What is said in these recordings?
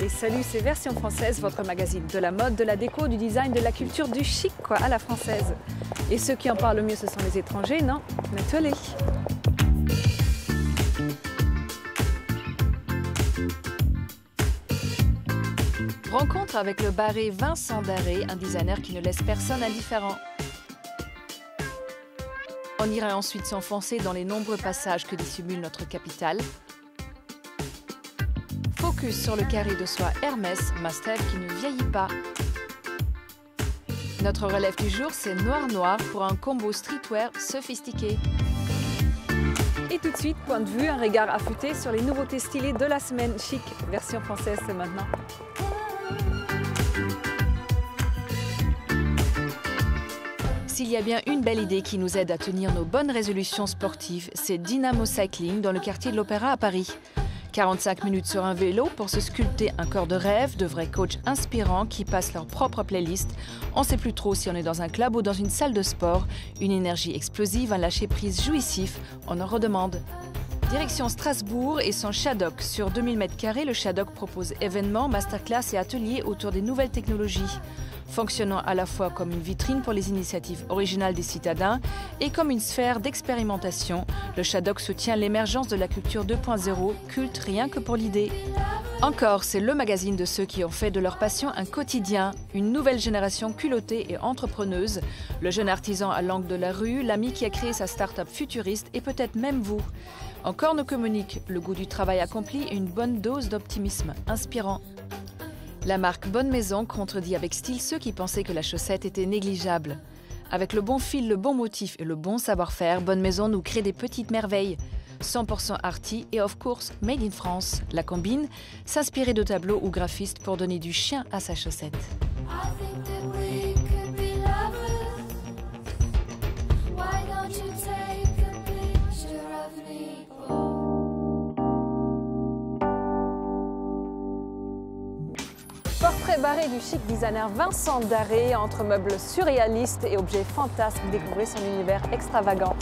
Et salut, c'est Version Française, votre magazine de la mode, de la déco, du design, de la culture, du chic, quoi, à la française. Et ceux qui en parlent le mieux, ce sont les étrangers, non? Mets-toi-les. Rencontre avec le barré Vincent Darré, un designer qui ne laisse personne indifférent. On ira ensuite s'enfoncer dans les nombreux passages que dissimule notre capitale. Focus sur le carré de soie Hermès, must-have qui ne vieillit pas. Notre relève du jour, c'est noir-noir pour un combo streetwear sophistiqué. Et tout de suite, point de vue, un regard affûté sur les nouveautés stylées de la semaine. Chic, Version Française, c'est maintenant. S'il y a bien une belle idée qui nous aide à tenir nos bonnes résolutions sportives, c'est Dynamo Cycling dans le quartier de l'Opéra à Paris. 45 minutes sur un vélo pour se sculpter un corps de rêve, de vrais coachs inspirants qui passent leur propre playlist. On ne sait plus trop si on est dans un club ou dans une salle de sport. Une énergie explosive, un lâcher-prise jouissif, on en redemande. Direction Strasbourg et son Shadok. Sur 2000 m², le Shadok propose événements, masterclass et ateliers autour des nouvelles technologies. Fonctionnant à la fois comme une vitrine pour les initiatives originales des citadins et comme une sphère d'expérimentation, le Shadok soutient l'émergence de la culture 2.0, culte rien que pour l'idée. Encore, c'est le magazine de ceux qui ont fait de leur passion un quotidien, une nouvelle génération culottée et entrepreneuse, le jeune artisan à l'angle de la rue, l'ami qui a créé sa start-up futuriste et peut-être même vous. Encore nous communique le goût du travail accompli et une bonne dose d'optimisme inspirant. La marque Bonne Maison contredit avec style ceux qui pensaient que la chaussette était négligeable. Avec le bon fil, le bon motif et le bon savoir-faire, Bonne Maison nous crée des petites merveilles. 100% arty et of course made in France. La combine, s'inspirer de tableaux ou graphistes pour donner du chien à sa chaussette. Portrait barré du chic designer Vincent Darré, entre meubles surréalistes et objets fantasques, découvrez son univers extravagant.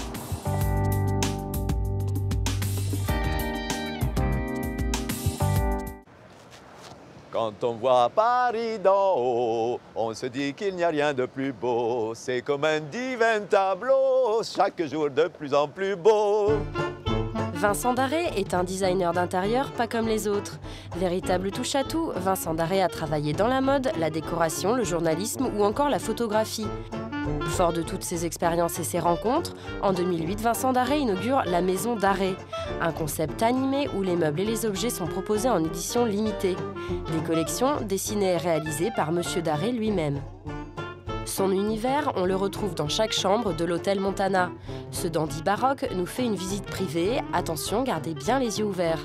Quand on voit Paris d'en haut, on se dit qu'il n'y a rien de plus beau. C'est comme un divin tableau, chaque jour de plus en plus beau. Vincent Darré est un designer d'intérieur pas comme les autres. Véritable touche-à-tout, Vincent Darré a travaillé dans la mode, la décoration, le journalisme ou encore la photographie. Fort de toutes ses expériences et ses rencontres, en 2008, Vincent Darré inaugure la Maison Darré, un concept animé où les meubles et les objets sont proposés en édition limitée. Des collections dessinées et réalisées par Monsieur Darré lui-même. Son univers, on le retrouve dans chaque chambre de l'hôtel Montana. Ce dandy baroque nous fait une visite privée. Attention, gardez bien les yeux ouverts.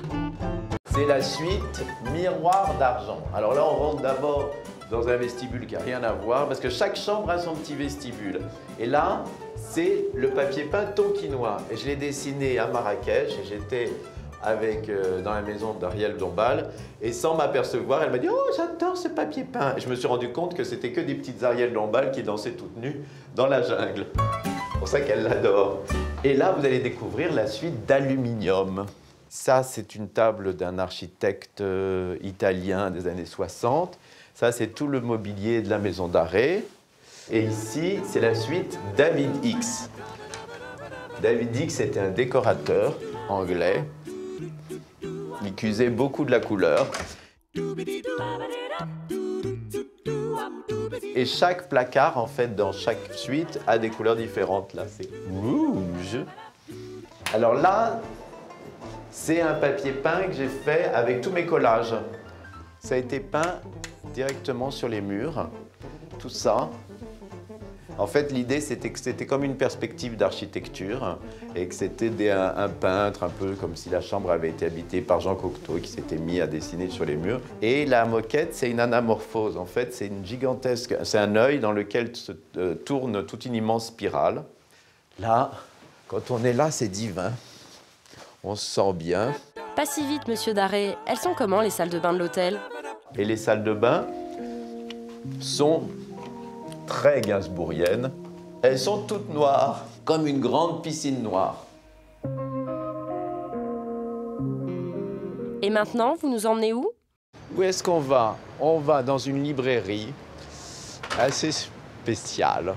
C'est la suite Miroir d'argent. Alors là, on rentre d'abord dans un vestibule qui n'a rien à voir, parce que chaque chambre a son petit vestibule. Et là, c'est le papier peint tonkinois. Et je l'ai dessiné à Marrakech, et j'étais dans la maison d'Ariel Dombal, et sans m'apercevoir, elle m'a dit « Oh, j'adore ce papier peint !» Et je me suis rendu compte que c'était que des petites Ariel Dombal qui dansaient toutes nues dans la jungle. C'est pour ça qu'elle l'adore. Et là, vous allez découvrir la suite d'Aluminium. Ça, c'est une table d'un architecte italien des années 60. Ça, c'est tout le mobilier de la Maison Darré. Et ici, c'est la suite David X. David X était un décorateur anglais. Il cuisait beaucoup de la couleur. Et chaque placard, en fait, dans chaque suite, a des couleurs différentes. Là, c'est rouge. Alors là, c'est un papier peint que j'ai fait avec tous mes collages. Ça a été peint directement sur les murs, tout ça. En fait, l'idée, c'était que c'était comme une perspective d'architecture et que c'était un peintre, un peu comme si la chambre avait été habitée par Jean Cocteau qui s'était mis à dessiner sur les murs. Et la moquette, c'est une anamorphose. En fait, c'est une gigantesque... C'est un œil dans lequel se tourne toute une immense spirale. Là, quand on est là, c'est divin. On se sent bien. Pas si vite, Monsieur Darré. Elles sont comment, les salles de bain de l'hôtel? Et les salles de bain sont très gainsbourgiennes. Elles sont toutes noires, comme une grande piscine noire. Et maintenant, vous nous emmenez où? Où est-ce qu'on va? On va dans une librairie assez spéciale,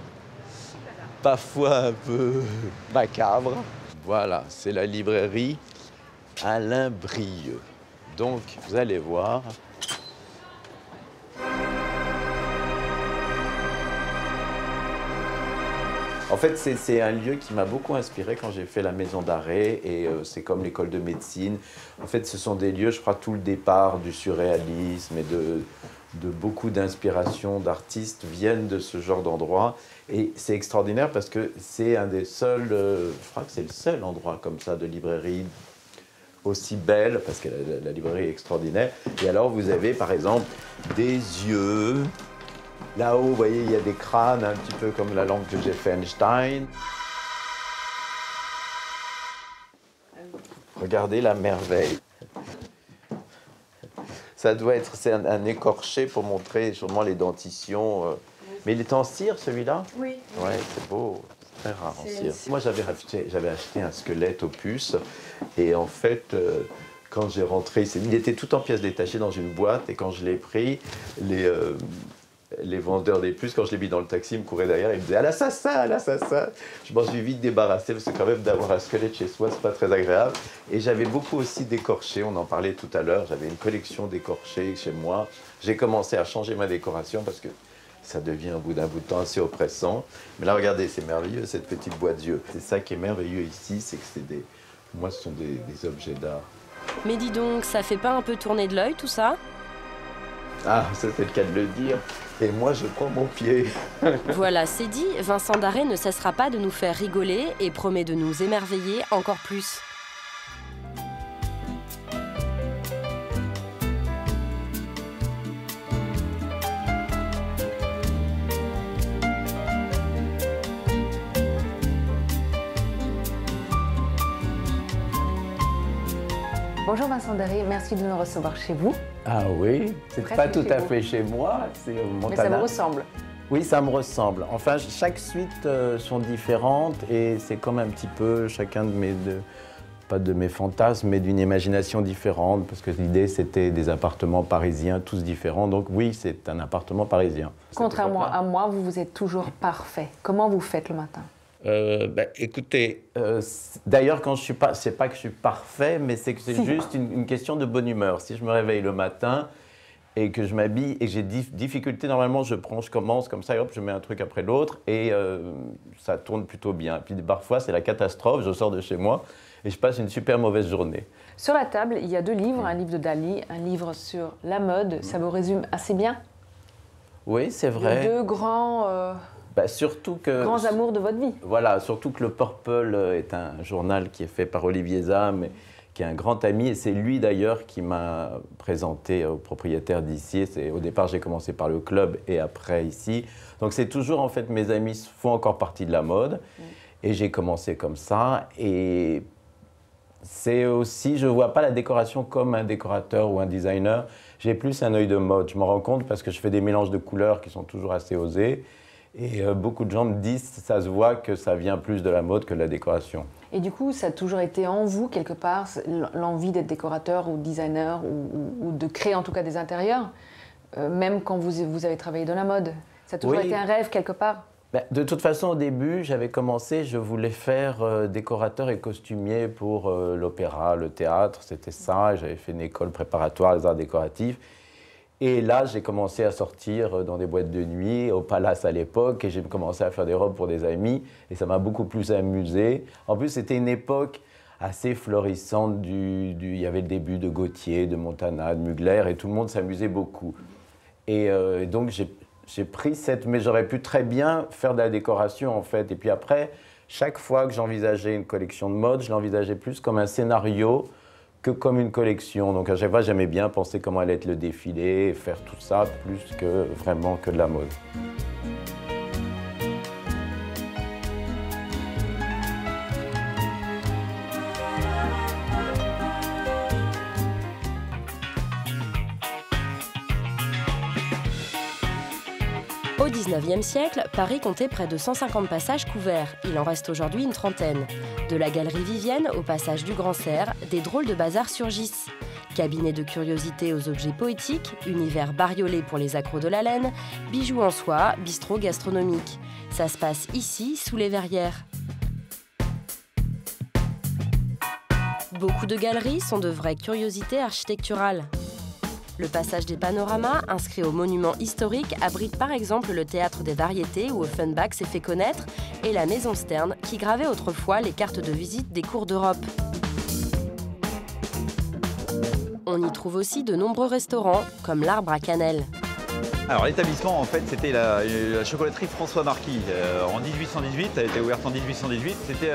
parfois un peu macabre. Voilà, c'est la librairie Alain Brieux. Donc, vous allez voir. En fait, c'est un lieu qui m'a beaucoup inspiré quand j'ai fait la maison d'arrêt et c'est comme l'école de médecine. En fait, ce sont des lieux, je crois, tout le départ du surréalisme et de beaucoup d'inspirations d'artistes viennent de ce genre d'endroit. Et c'est extraordinaire parce que c'est un des seuls, je crois que c'est le seul endroit comme ça de librairie aussi belle, parce que la librairie est extraordinaire. Et alors, vous avez par exemple des yeux. Là-haut, vous voyez, il y a des crânes, un petit peu comme la lampe que j'ai fait Einstein. Regardez la merveille. Ça doit être, c'est un écorché pour montrer sûrement les dentitions. Mais il est en cire, celui-là? Oui. Ouais, c'est beau. C'est très rare en cire. Moi, j'avais acheté un squelette opus. Et en fait, quand j'ai rentré, il était tout en pièces détachées dans une boîte. Et quand je l'ai pris, les vendeurs des puces, quand je l'ai mis dans le taxi, ils me couraient derrière, ils me disaient « à l'assassin, à l'assassin !» Je m'en suis vite débarrassé, parce que quand même d'avoir un squelette chez soi, c'est pas très agréable. Et j'avais beaucoup aussi d'écorchés, on en parlait tout à l'heure, j'avais une collection d'écorchés chez moi. J'ai commencé à changer ma décoration, parce que ça devient au bout d'un bout de temps assez oppressant. Mais là, regardez, c'est merveilleux, cette petite boîte d'yeux. C'est ça qui est merveilleux ici, c'est que moi, ce sont des objets d'art. Mais dis donc, ça fait pas un peu tourner de l'œil tout ça? Ah, ça c'est le cas de le dire. Et moi, je prends mon pied. Voilà, c'est dit, Vincent Darré ne cessera pas de nous faire rigoler et promet de nous émerveiller encore plus. Bonjour Vincent Darré, merci de nous recevoir chez vous. Ah oui, c'est pas tout à fait chez moi, c'est au Montana. Mais ça me ressemble. Oui, ça me ressemble. Enfin, chaque suite sont différentes et c'est comme un petit peu chacun de pas de mes fantasmes, mais d'une imagination différente, parce que l'idée c'était des appartements parisiens, tous différents. Donc oui, c'est un appartement parisien. Contrairement à moi, vous êtes toujours parfait. Comment vous faites le matin? Écoutez, d'ailleurs, quand je suis pas, c'est pas que je suis parfait, mais c'est que c'est juste une question de bonne humeur. Si je me réveille le matin et que je m'habille et que j'ai difficulté, normalement, je commence comme ça, et hop, je mets un truc après l'autre et ça tourne plutôt bien. Puis parfois, c'est la catastrophe. Je sors de chez moi et je passe une super mauvaise journée. Sur la table, il y a deux livres, un livre de Dali, un livre sur la mode. Ça vous résume assez bien? Oui, c'est vrai. Les deux grands. Surtout que, grands amours de votre vie. Voilà, surtout que le Purple est un journal qui est fait par Olivier Zahn, qui est un grand ami, et c'est lui d'ailleurs qui m'a présenté au propriétaire d'ici. Au départ, j'ai commencé par le club et après ici. Donc c'est toujours, en fait, mes amis font encore partie de la mode, et j'ai commencé comme ça. Et c'est aussi, je ne vois pas la décoration comme un décorateur ou un designer, j'ai plus un œil de mode. Je m'en rends compte parce que je fais des mélanges de couleurs qui sont toujours assez osés. Et beaucoup de gens me disent, ça se voit que ça vient plus de la mode que de la décoration. Et du coup, ça a toujours été en vous, quelque part, l'envie d'être décorateur ou designer ou de créer en tout cas des intérieurs, même quand vous avez travaillé dans la mode. Ça a toujours été un rêve quelque part? De toute façon, au début, j'avais commencé, je voulais faire décorateur et costumier pour l'opéra, le théâtre, c'était ça. J'avais fait une école préparatoire des arts décoratifs. Et là, j'ai commencé à sortir dans des boîtes de nuit, au Palace à l'époque, et j'ai commencé à faire des robes pour des amis, et ça m'a beaucoup plus amusé. En plus, c'était une époque assez florissante, il y avait le début de Gautier, de Montana, de Mugler, et tout le monde s'amusait beaucoup. Et donc, j'ai pris mais j'aurais pu très bien faire de la décoration, en fait. Et puis après, chaque fois que j'envisageais une collection de mode, je l'envisageais plus comme un scénario, que comme une collection. Donc à chaque fois, j'aimais bien penser comment allait être le défilé, faire tout ça, plus que vraiment que de la mode. Au XIXe siècle, Paris comptait près de 150 passages couverts. Il en reste aujourd'hui une trentaine. De la galerie Vivienne au passage du Grand Cerf, des drôles de bazars surgissent. Cabinet de curiosités aux objets poétiques, univers bariolé pour les accros de la laine, bijoux en soie, bistrot gastronomique. Ça se passe ici, sous les verrières. Beaucoup de galeries sont de vraies curiosités architecturales. Le passage des panoramas, inscrit au monument historique, abrite par exemple le théâtre des variétés où Offenbach s'est fait connaître et la maison Stern qui gravait autrefois les cartes de visite des cours d'Europe. On y trouve aussi de nombreux restaurants, comme l'Arbre à Cannelle. Alors l'établissement, en fait, c'était la chocolaterie François Marquis. En 1818, elle a été ouverte en 1818. C'était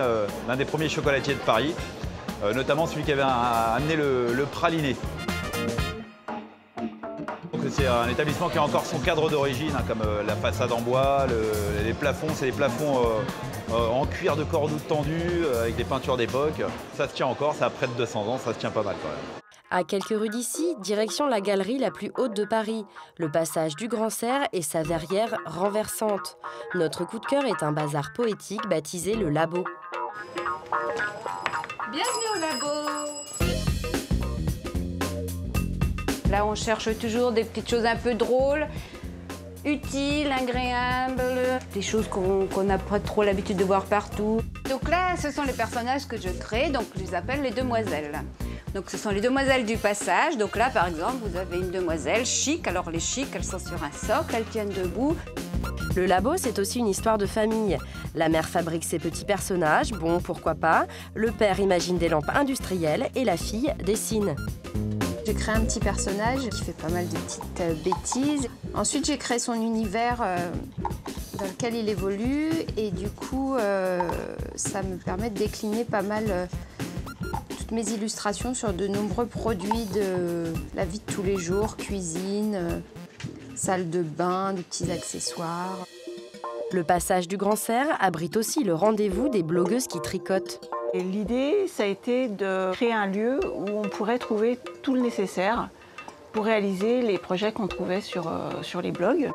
l'un des premiers chocolatiers de Paris, notamment celui qui avait amené le praliné. C'est un établissement qui a encore son cadre d'origine, hein, comme la façade en bois, les plafonds, c'est des plafonds en cuir de Cordoue tendu, avec des peintures d'époque. Ça se tient encore, ça a près de 200 ans, ça se tient pas mal quand même. À quelques rues d'ici, direction la galerie la plus haute de Paris, le passage du Grand Cerf et sa verrière renversante. Notre coup de cœur est un bazar poétique baptisé le Labo. Bienvenue au Labo! Là, on cherche toujours des petites choses un peu drôles, utiles, agréables, des choses qu'on n'a pas trop l'habitude de voir partout. Donc là, ce sont les personnages que je crée, donc je les appelle les demoiselles. Donc ce sont les demoiselles du passage. Donc là, par exemple, vous avez une demoiselle chic. Alors les chics, elles sont sur un socle, elles tiennent debout. Le Labo, c'est aussi une histoire de famille. La mère fabrique ses petits personnages, bon, pourquoi pas. Le père imagine des lampes industrielles et la fille dessine. J'ai créé un petit personnage qui fait pas mal de petites bêtises. Ensuite, j'ai créé son univers dans lequel il évolue. Et du coup, ça me permet de décliner pas mal toutes mes illustrations sur de nombreux produits de la vie de tous les jours, cuisine, salle de bain, des petits accessoires. Le passage du Grand Cerf abrite aussi le rendez-vous des blogueuses qui tricotent. L'idée, ça a été de créer un lieu où on pourrait trouver tout le nécessaire pour réaliser les projets qu'on trouvait sur les blogs.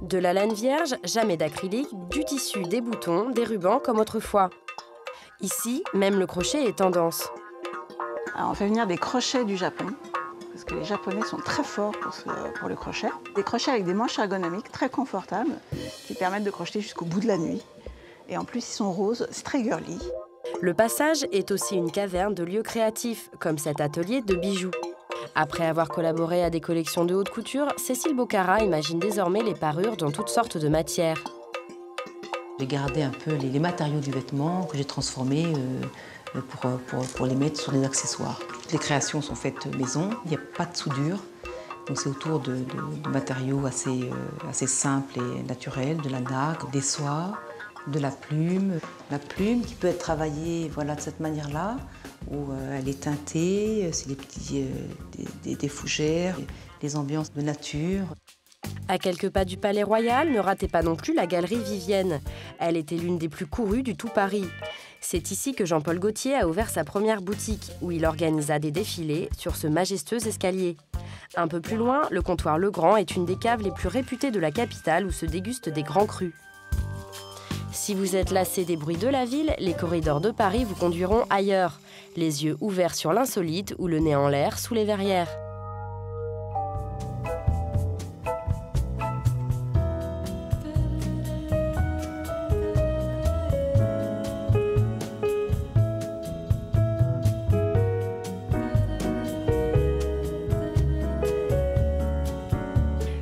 De la laine vierge, jamais d'acrylique, du tissu, des boutons, des rubans comme autrefois. Ici, même le crochet est tendance. Alors, on fait venir des crochets du Japon, parce que les Japonais sont très forts pour le crochet. Des crochets avec des manches ergonomiques très confortables, qui permettent de crocheter jusqu'au bout de la nuit. Et en plus, ils sont roses, c'est très girly. Le passage est aussi une caverne de lieux créatifs, comme cet atelier de bijoux. Après avoir collaboré à des collections de haute couture, Cécile Bocara imagine désormais les parures dans toutes sortes de matières. J'ai gardé un peu les matériaux du vêtement que j'ai transformés pour les mettre sur des accessoires. Toutes les créations sont faites maison, il n'y a pas de soudure. Donc c'est autour de matériaux assez simples et naturels, de la nacre, des soies, de la plume. La plume qui peut être travaillée voilà, de cette manière-là, où elle est teintée, c'est des fougères, des ambiances de nature. À quelques pas du Palais Royal, ne ratez pas non plus la galerie Vivienne. Elle était l'une des plus courues du tout Paris. C'est ici que Jean-Paul Gaultier a ouvert sa première boutique, où il organisa des défilés sur ce majestueux escalier. Un peu plus loin, le comptoir Legrand est une des caves les plus réputées de la capitale où se dégustent des grands crus. Si vous êtes lassé des bruits de la ville, les corridors de Paris vous conduiront ailleurs, les yeux ouverts sur l'insolite ou le nez en l'air sous les verrières.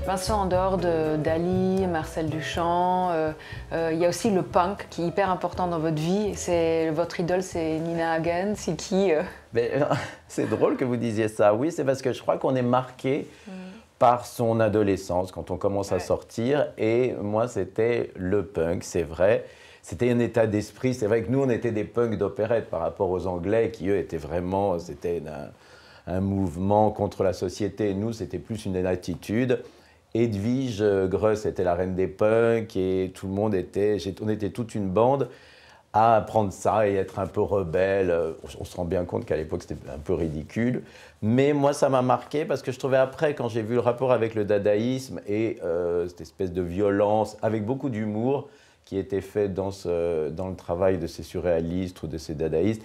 Vincent, en dehors de Dali, Marcel Duchamp, il y a aussi le punk qui est hyper important dans votre vie. Votre idole, c'est Nina Hagen. C'est qui C'est drôle que vous disiez ça. Oui, c'est parce que je crois qu'on est marqué par son adolescence, quand on commence à sortir. Et moi, c'était le punk, c'est vrai. C'était un état d'esprit. C'est vrai que nous, on était des punks d'opérette par rapport aux Anglais qui, eux, étaient vraiment... C'était un mouvement contre la société. Nous, c'était plus une attitude. Edwige Greuss était la reine des punks et tout le monde on était toute une bande à prendre ça et être un peu rebelle. On se rend bien compte qu'à l'époque c'était un peu ridicule. Mais moi ça m'a marqué parce que je trouvais après, quand j'ai vu le rapport avec le dadaïsme et cette espèce de violence avec beaucoup d'humour qui était fait dans le travail de ces surréalistes ou de ces dadaïstes,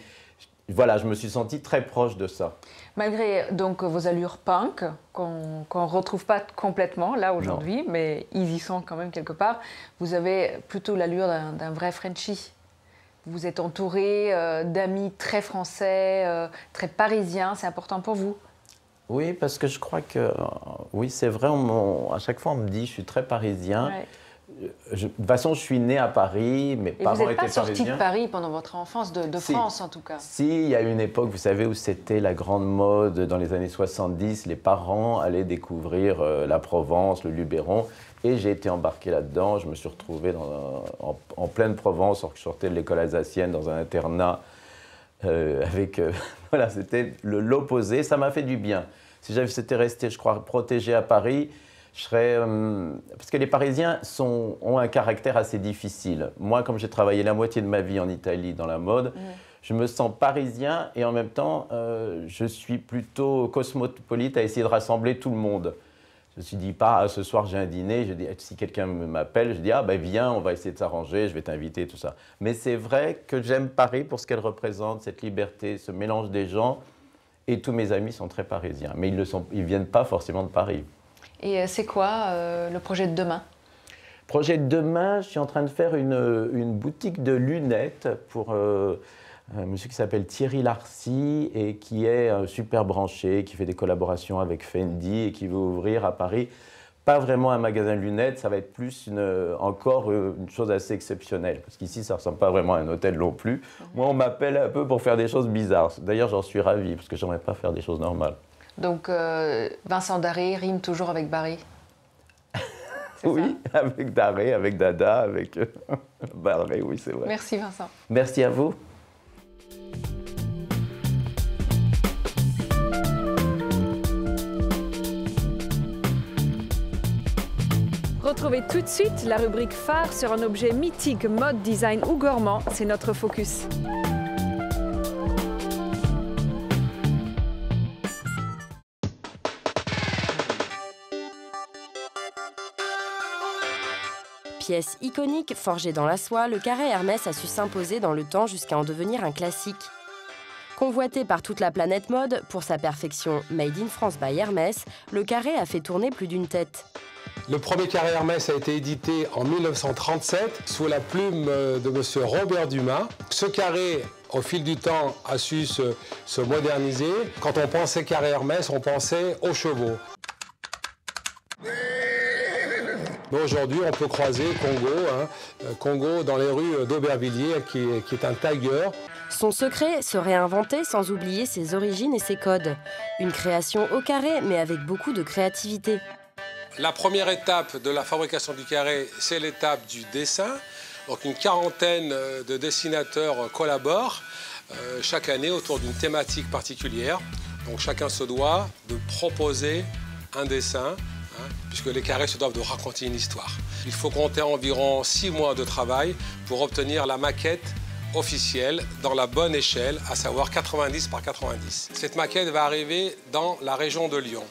voilà, je me suis senti très proche de ça. Malgré donc vos allures punk, qu'on ne retrouve pas complètement là aujourd'hui, mais ils y sont quand même quelque part, vous avez plutôt l'allure d'un vrai Frenchie. Vous êtes entouré d'amis très français, très parisiens, c'est important pour vous? Oui, parce que je crois que, oui, c'est vrai, à chaque fois on me dit je suis très parisien. Ouais. De toute façon, je suis né à Paris, mes parents étaient parisiens. Et vous n'êtes pas sorti de Paris pendant votre enfance, de France en tout cas? Si, il y a une époque, vous savez, où c'était la grande mode, dans les années 70, les parents allaient découvrir la Provence, le Luberon, et j'ai été embarqué là-dedans. Je me suis retrouvé en pleine Provence, alors que je sortais de l'école alsacienne, dans un internat, voilà, c'était l'opposé, ça m'a fait du bien. Si j'étais resté, je crois, protégé à Paris, je serais... parce que les Parisiens ont un caractère assez difficile. Moi, comme j'ai travaillé la moitié de ma vie en Italie dans la mode, je me sens parisien et en même temps, je suis plutôt cosmopolite à essayer de rassembler tout le monde. Je me suis dit pas, ce soir j'ai un dîner, je dis, si quelqu'un m'appelle, je dis, ah ben viens, on va essayer de s'arranger, je vais t'inviter, tout ça. Mais c'est vrai que j'aime Paris pour ce qu'elle représente, cette liberté, ce mélange des gens. Et tous mes amis sont très parisiens, mais ils ne viennent pas forcément de Paris. Et c'est quoi le projet de demain? Projet de demain, je suis en train de faire une boutique de lunettes pour un monsieur qui s'appelle Thierry Larcy et qui est super branché, qui fait des collaborations avec Fendi et qui veut ouvrir à Paris. Pas vraiment un magasin de lunettes, ça va être plus encore une chose assez exceptionnelle. Parce qu'ici, ça ne ressemble pas vraiment à un hôtel non plus. Moi, on m'appelle un peu pour faire des choses bizarres. D'ailleurs, j'en suis ravi, parce que j'aimerais pas faire des choses normales. Donc, Vincent Darré rime toujours avec Barry? Oui, ça? Avec Darré, avec Dada, avec Barré, oui, c'est vrai. Merci Vincent. Merci à vous. Retrouvez tout de suite la rubrique phare sur un objet mythique, mode, design ou gourmand. C'est notre focus. Pièce iconique, forgée dans la soie, le carré Hermès a su s'imposer dans le temps jusqu'à en devenir un classique. Convoité par toute la planète mode, pour sa perfection Made in France by Hermès, le carré a fait tourner plus d'une tête. Le premier carré Hermès a été édité en 1937 sous la plume de M. Robert Dumas. Ce carré, au fil du temps, a su se moderniser. Quand on pensait carré Hermès, on pensait aux chevaux. Mais aujourd'hui, on peut croiser Congo dans les rues d'Aubervilliers, qui est un tailleur. Son secret, se réinventer sans oublier ses origines et ses codes. Une création au carré, mais avec beaucoup de créativité. La première étape de la fabrication du carré, c'est l'étape du dessin. Donc une quarantaine de dessinateurs collaborent chaque année autour d'une thématique particulière. Donc chacun se doit de proposer un dessin, puisque les carrés se doivent de raconter une histoire. Il faut compter environ 6 mois de travail pour obtenir la maquette officielle dans la bonne échelle, à savoir 90 par 90. Cette maquette va arriver dans la région de Lyon.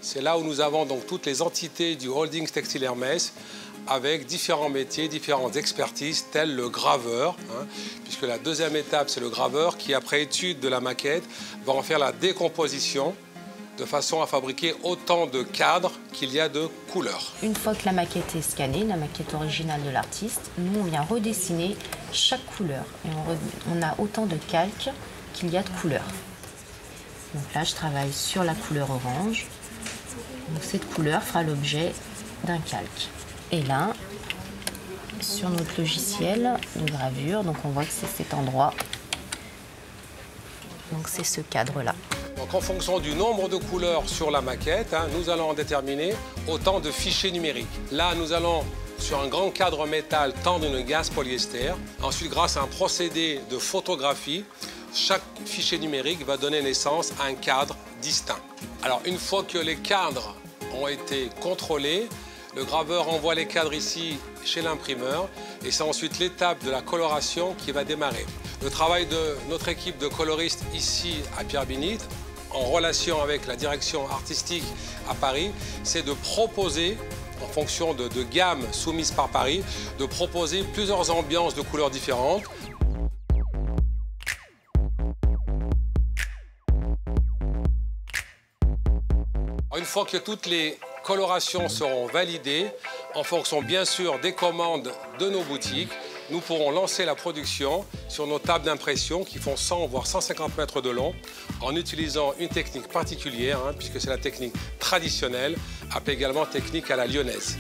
C'est là où nous avons donc toutes les entités du holding Textile Hermès avec différents métiers, différentes expertises, telles le graveur, puisque la deuxième étape, c'est le graveur qui, après étude de la maquette, va en faire la décomposition de façon à fabriquer autant de cadres qu'il y a de couleurs. Une fois que la maquette est scannée, la maquette originale de l'artiste, nous, on vient redessiner chaque couleur. Et on a autant de calques qu'il y a de couleurs. Donc là, je travaille sur la couleur orange. Donc cette couleur fera l'objet d'un calque. Et là, sur notre logiciel de gravure, donc on voit que c'est cet endroit. Donc c'est ce cadre-là. Donc en fonction du nombre de couleurs sur la maquette, nous allons en déterminer autant de fichiers numériques. Là, nous allons, sur un grand cadre métal, tendre une gaze polyester. Ensuite, grâce à un procédé de photographie, chaque fichier numérique va donner naissance à un cadre distinct. Alors, une fois que les cadres ont été contrôlés, le graveur envoie les cadres ici chez l'imprimeur et c'est ensuite l'étape de la coloration qui va démarrer. Le travail de notre équipe de coloristes ici à Pierre-Bénite, en relation avec la direction artistique à Paris, c'est de proposer, en fonction de gammes soumises par Paris, de proposer plusieurs ambiances de couleurs différentes. fois que toutes les colorations seront validées, en fonction bien sûr des commandes de nos boutiques, nous pourrons lancer la production sur nos tables d'impression qui font 100 voire 150 mètres de long en utilisant une technique particulière, puisque c'est la technique traditionnelle, appelée également technique à la lyonnaise.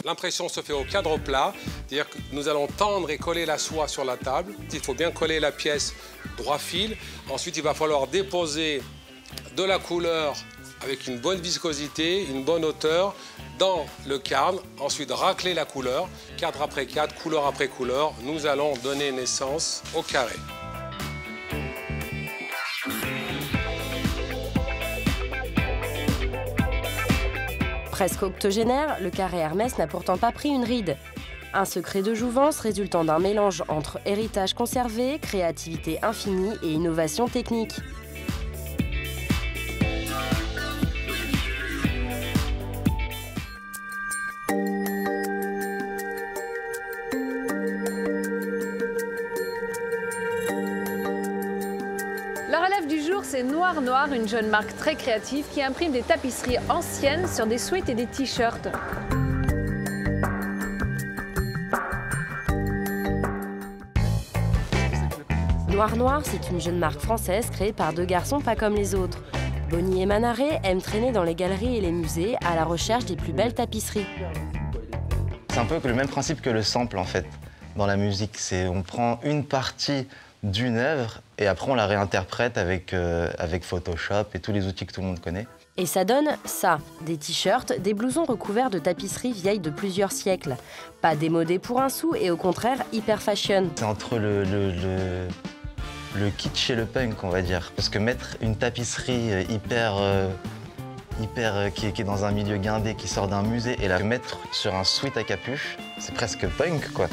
L'impression se fait au cadre plat, c'est-à-dire que nous allons tendre et coller la soie sur la table. Il faut bien coller la pièce droit fil. Ensuite, il va falloir déposer de la couleur avec une bonne viscosité, une bonne hauteur dans le cadre. Ensuite, racler la couleur, cadre après cadre, couleur après couleur. Nous allons donner naissance au carré. Presque octogénaire, le carré Hermès n'a pourtant pas pris une ride. Un secret de jouvence résultant d'un mélange entre héritage conservé, créativité infinie et innovation technique. La relève du jour, c'est Noir Noir, une jeune marque très créative qui imprime des tapisseries anciennes sur des sweats et des t-shirts. Noir Noir, c'est une jeune marque française créée par deux garçons pas comme les autres. Bonnie et Manaré aiment traîner dans les galeries et les musées à la recherche des plus belles tapisseries. C'est un peu le même principe que le sample en fait dans la musique. On prend une partie d'une œuvre et après on la réinterprète avec Photoshop et tous les outils que tout le monde connaît. Et ça donne ça, des t-shirts, des blousons recouverts de tapisseries vieilles de plusieurs siècles. Pas démodés pour un sou et au contraire hyper fashion. C'est entre le kitsch et le punk, on va dire. Parce que mettre une tapisserie qui est dans un milieu guindé, qui sort d'un musée, et la mettre sur un sweat à capuche, c'est presque punk, quoi.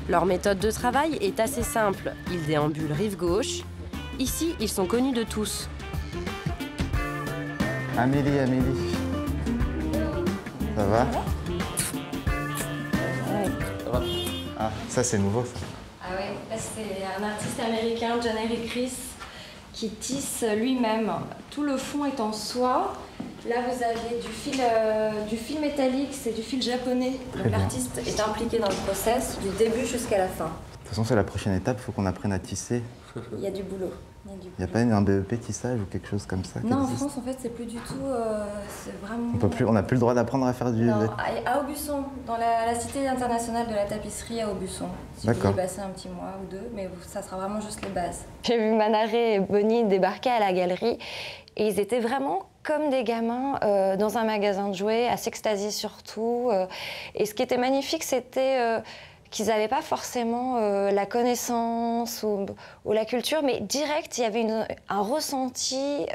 Leur méthode de travail est assez simple. Ils déambulent rive gauche. Ici, ils sont connus de tous. Amélie. Ça va? Ah, ça c'est nouveau, ça. Ah ouais, là c'est un artiste américain, John Eric Chris, qui tisse lui-même. Tout le fond est en soie. Là vous avez du fil métallique, c'est du fil japonais. Donc l'artiste est impliqué dans le process du début jusqu'à la fin. De toute façon, c'est la prochaine étape, il faut qu'on apprenne à tisser. Il y a du boulot. Il n'y a pas un BEP tissage ou quelque chose comme ça? Non, en France, en fait, c'est plus du tout. C'est vraiment. On n'a plus le droit d'apprendre à faire du. Non, à Aubusson, dans la Cité internationale de la tapisserie à Aubusson. Si vous voulez passer un petit mois ou deux, mais ça sera vraiment juste les bases. J'ai vu Manaré et Bonnie débarquer à la galerie et ils étaient vraiment comme des gamins dans un magasin de jouets, à s'extasier surtout. Et ce qui était magnifique, c'était qu'ils n'avaient pas forcément la connaissance ou la culture, mais direct, il y avait un ressenti.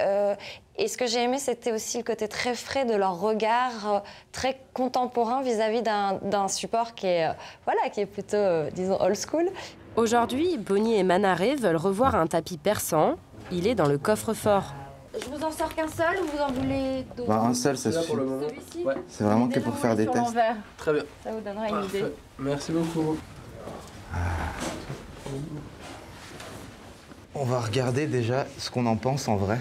Et ce que j'ai aimé, c'était aussi le côté très frais de leur regard, très contemporain vis-à-vis d'un support qui est plutôt, disons, old school. Aujourd'hui, Bonnie et Manaré veulent revoir un tapis persan. Il est dans le coffre-fort. Je vous en sors qu'un seul ou vous en voulez d'autres? Un seul, ça suffit. Celui-ci? Ouais. C'est vraiment que pour faire des tests. Très bien. Ça vous donnera une idée. Merci beaucoup. On va regarder déjà ce qu'on en pense en vrai.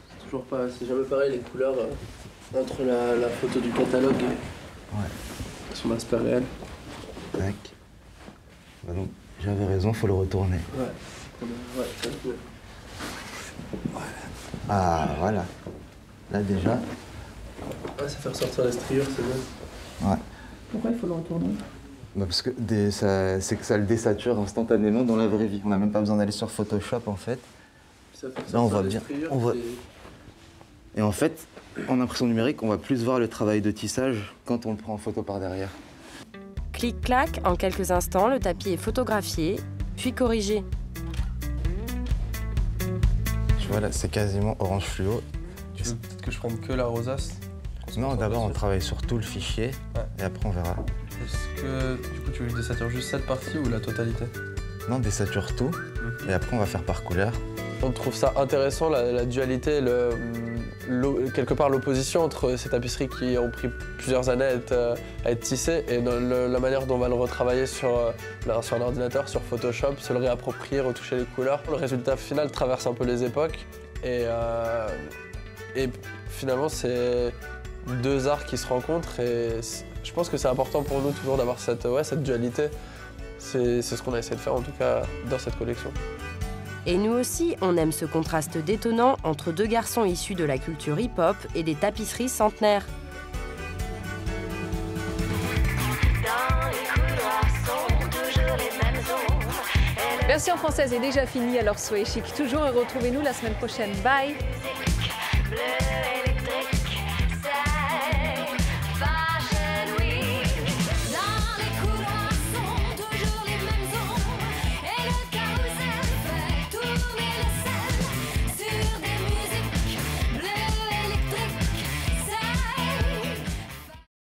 C'est toujours pas, c'est jamais pareil les couleurs entre la photo du catalogue et son aspect réel. Tac. Bah donc, j'avais raison, faut le retourner. Ouais, ça va mieux. Voilà. Ah, voilà. Là, déjà. Ah, ça fait ressortir la striure, c'est bien. Ouais. Pourquoi il faut le retourner? Bah parce que c'est que ça le désature instantanément dans la vraie vie. On n'a même pas besoin d'aller sur Photoshop, en fait. Ça fait là, on voit bien. Striures, Et en fait, en impression numérique, on va plus voir le travail de tissage quand on le prend en photo par derrière. Clic-clac, en quelques instants, le tapis est photographié, puis corrigé. Tu vois là, c'est quasiment orange fluo. Tu veux peut-être que je prenne que la rosace? Non, d'abord on travaille sur tout le fichier, et après on verra. Est-ce que du coup tu veux que je désature juste cette partie ou la totalité? Non, désature tout, et après on va faire par couleur. On trouve ça intéressant, la dualité, quelque part l'opposition entre ces tapisseries qui ont pris plusieurs années à être tissées et la manière dont on va le retravailler sur un ordinateur, sur Photoshop, se le réapproprier, retoucher les couleurs. Le résultat final traverse un peu les époques et finalement c'est deux arts qui se rencontrent et je pense que c'est important pour nous toujours d'avoir cette dualité. C'est ce qu'on a essayé de faire en tout cas dans cette collection. Et nous aussi, on aime ce contraste détonnant entre deux garçons issus de la culture hip-hop et des tapisseries centenaires. Version française est déjà finie, alors soyez chic toujours et retrouvez-nous la semaine prochaine. Bye!